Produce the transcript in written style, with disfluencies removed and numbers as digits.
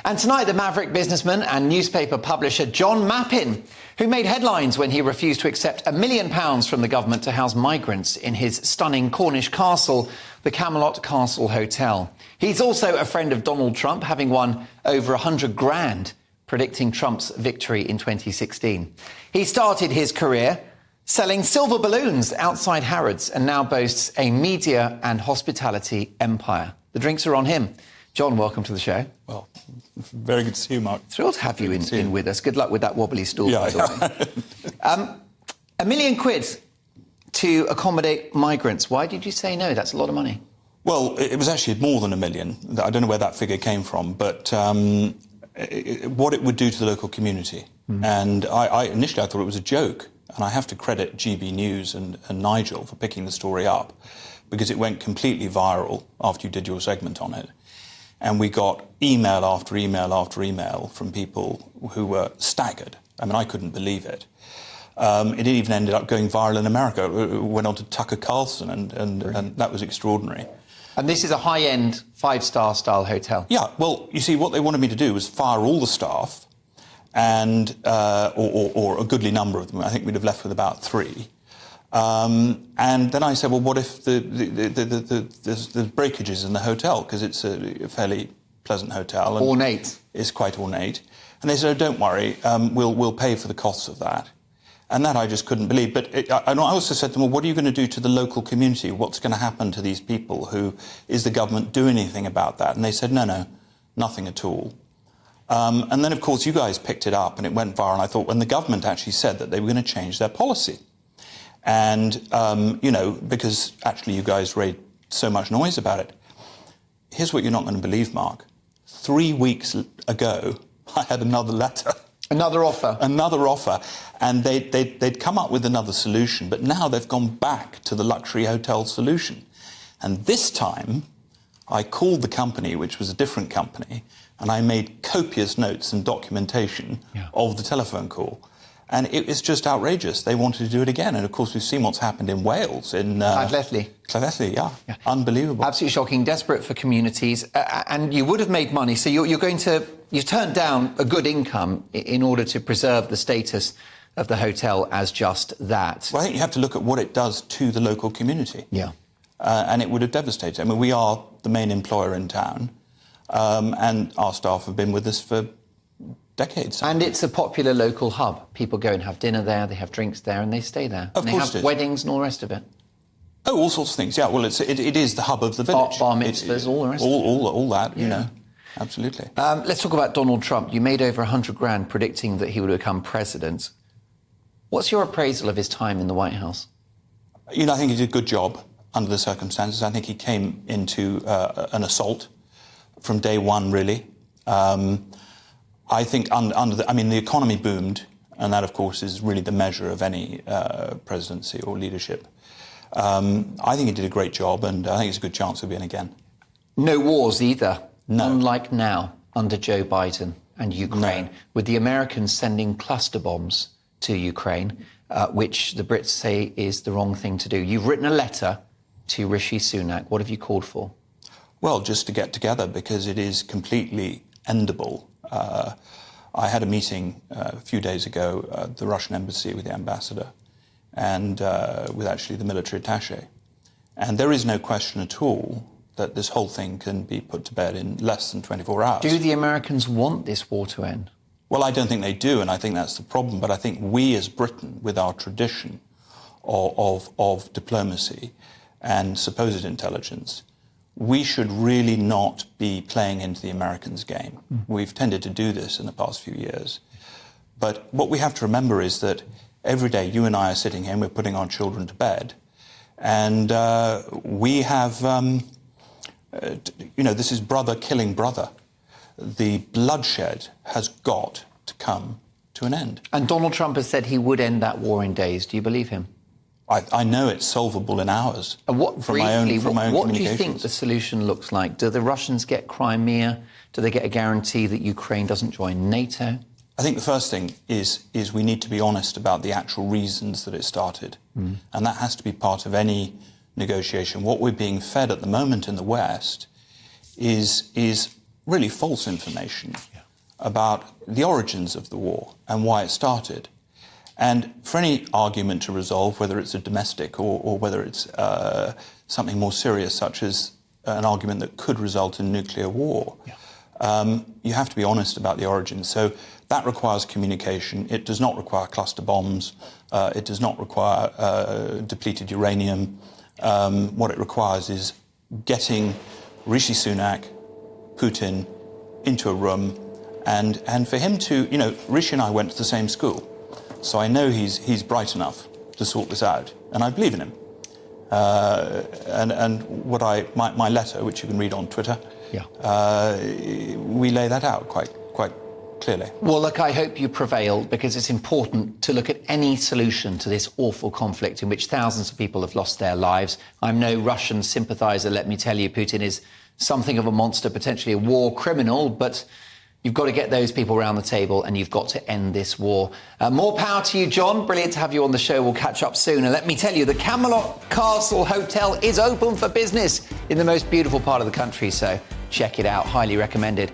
And tonight, the maverick businessman and newspaper publisher John Mappin, who made headlines when he refused to accept £1 million from the government to house migrants in his stunning Cornish castle, the Camelot Castle Hotel. He's also a friend of Donald Trump, having won over 100 grand predicting Trump's victory in 2016. He started his career selling silver balloons outside Harrods and now boasts a media and hospitality empire. The drinks are on him. John, welcome to the show. Well, very good to see you, Mark. Thrilled to have you in with us. Good luck with that wobbly stool, yeah, by the way. £1 million to accommodate migrants. Why did you say no? That's a lot of money. Well, it was actually more than $1 million. I don't know where that figure came from, but what it would do to the local community. And initially I thought it was a joke, and I have to credit GB News and Nigel for picking the story up, because it went completely viral after you did your segment on it. And we got email after email after email from people who were staggered. I mean, I couldn't believe it. It even ended up going viral in America. It went on to Tucker Carlson, and that was extraordinary. And this is a high-end, five-star style hotel? Yeah, well, you see, what they wanted me to do was fire all the staff, and or a goodly number of them. I think we'd have left with about 3. And then I said, well, what if the breakages in the hotel? Because it's a fairly pleasant hotel. And ornate. It's quite ornate. And they said, oh, don't worry, we'll pay for the costs of that. And that I just couldn't believe. But I also said to them, well, what are you going to do to the local community? What's going to happen to these people? Is the government doing anything about that? And they said, no, nothing at all. And then, of course, you guys picked it up and it went viral. And I thought, when the government actually said that they were going to change their policy. And, because actually you guys raised so much noise about it. Here's what you're not going to believe, Mark. 3 weeks ago, I had another letter. Another offer? Another offer. And they'd come up with another solution, but now they've gone back to the luxury hotel solution. And this time, I called the company, which was a different company, and I made copious notes and documentation of the telephone call. And it was just outrageous. They wanted to do it again. And, of course, we've seen what's happened in Wales. In Llanelli, yeah. Unbelievable. Absolutely shocking. Desperate for communities. And you would have made money. So you've turned down a good income in order to preserve the status of the hotel as just that. Well, I think you have to look at what it does to the local community. Yeah. And it would have devastated. I mean, we are the main employer in town. And our staff have been with us for decades. And it's a popular local hub. People go and have dinner there, they have drinks there, and they stay there. Of course, they have weddings and all the rest of it. Oh, all sorts of things. Yeah, well, it is the hub of the village. Bar mitzvahs, all the rest of it. All that, you know. Absolutely. Let's talk about Donald Trump. You made over 100 grand predicting that he would become president. What's your appraisal of his time in the White House? You know, I think he did a good job under the circumstances. I think he came into an assault from day one, really. I think the economy boomed, and that, of course, is really the measure of any presidency or leadership. I think he did a great job, and I think it's a good chance of being again. No wars either, no. Unlike now under Joe Biden and Ukraine, no. with the Americans sending cluster bombs to Ukraine, which the Brits say is the wrong thing to do. You've written a letter to Rishi Sunak. What have you called for? Well, just to get together, because it is completely endable. I had a meeting a few days ago at the Russian embassy with the ambassador and with actually the military attaché. And there is no question at all that this whole thing can be put to bed in less than 24 hours. Do the Americans want this war to end? Well, I don't think they do, and I think that's the problem. But I think we as Britain, with our tradition of diplomacy and supposed intelligence, we should really not be playing into the Americans' game. We've tended to do this in the past few years. But what we have to remember is that every day you and I are sitting here and we're putting our children to bed. And we have, this is brother killing brother. The bloodshed has got to come to an end. And Donald Trump has said he would end that war in days. Do you believe him? I know it's solvable in hours. And what from my own communications. What do you think the solution looks like? Do the Russians get Crimea? Do they get a guarantee that Ukraine doesn't join NATO? I think the first thing is we need to be honest about the actual reasons that it started. And that has to be part of any negotiation. What we're being fed at the moment in the West is really false information about the origins of the war and why it started. And for any argument to resolve, whether it's a domestic or whether it's something more serious, such as an argument that could result in nuclear war, you have to be honest about the origins. So that requires communication. It does not require cluster bombs. It does not require depleted uranium. What it requires is getting Rishi Sunak, Putin, into a room, and for him to, Rishi and I went to the same school, so I know he's bright enough to sort this out, and I believe in him. And what my letter, which you can read on Twitter, we lay that out quite clearly. Well, look, I hope you prevail, because it's important to look at any solution to this awful conflict in which thousands of people have lost their lives. I'm no Russian sympathiser, let me tell you. Putin is something of a monster, potentially a war criminal, but you've got to get those people around the table and you've got to end this war. More power to you, John. Brilliant to have you on the show. We'll catch up soon. And let me tell you, the Camelot Castle Hotel is open for business in the most beautiful part of the country, so check it out. Highly recommended.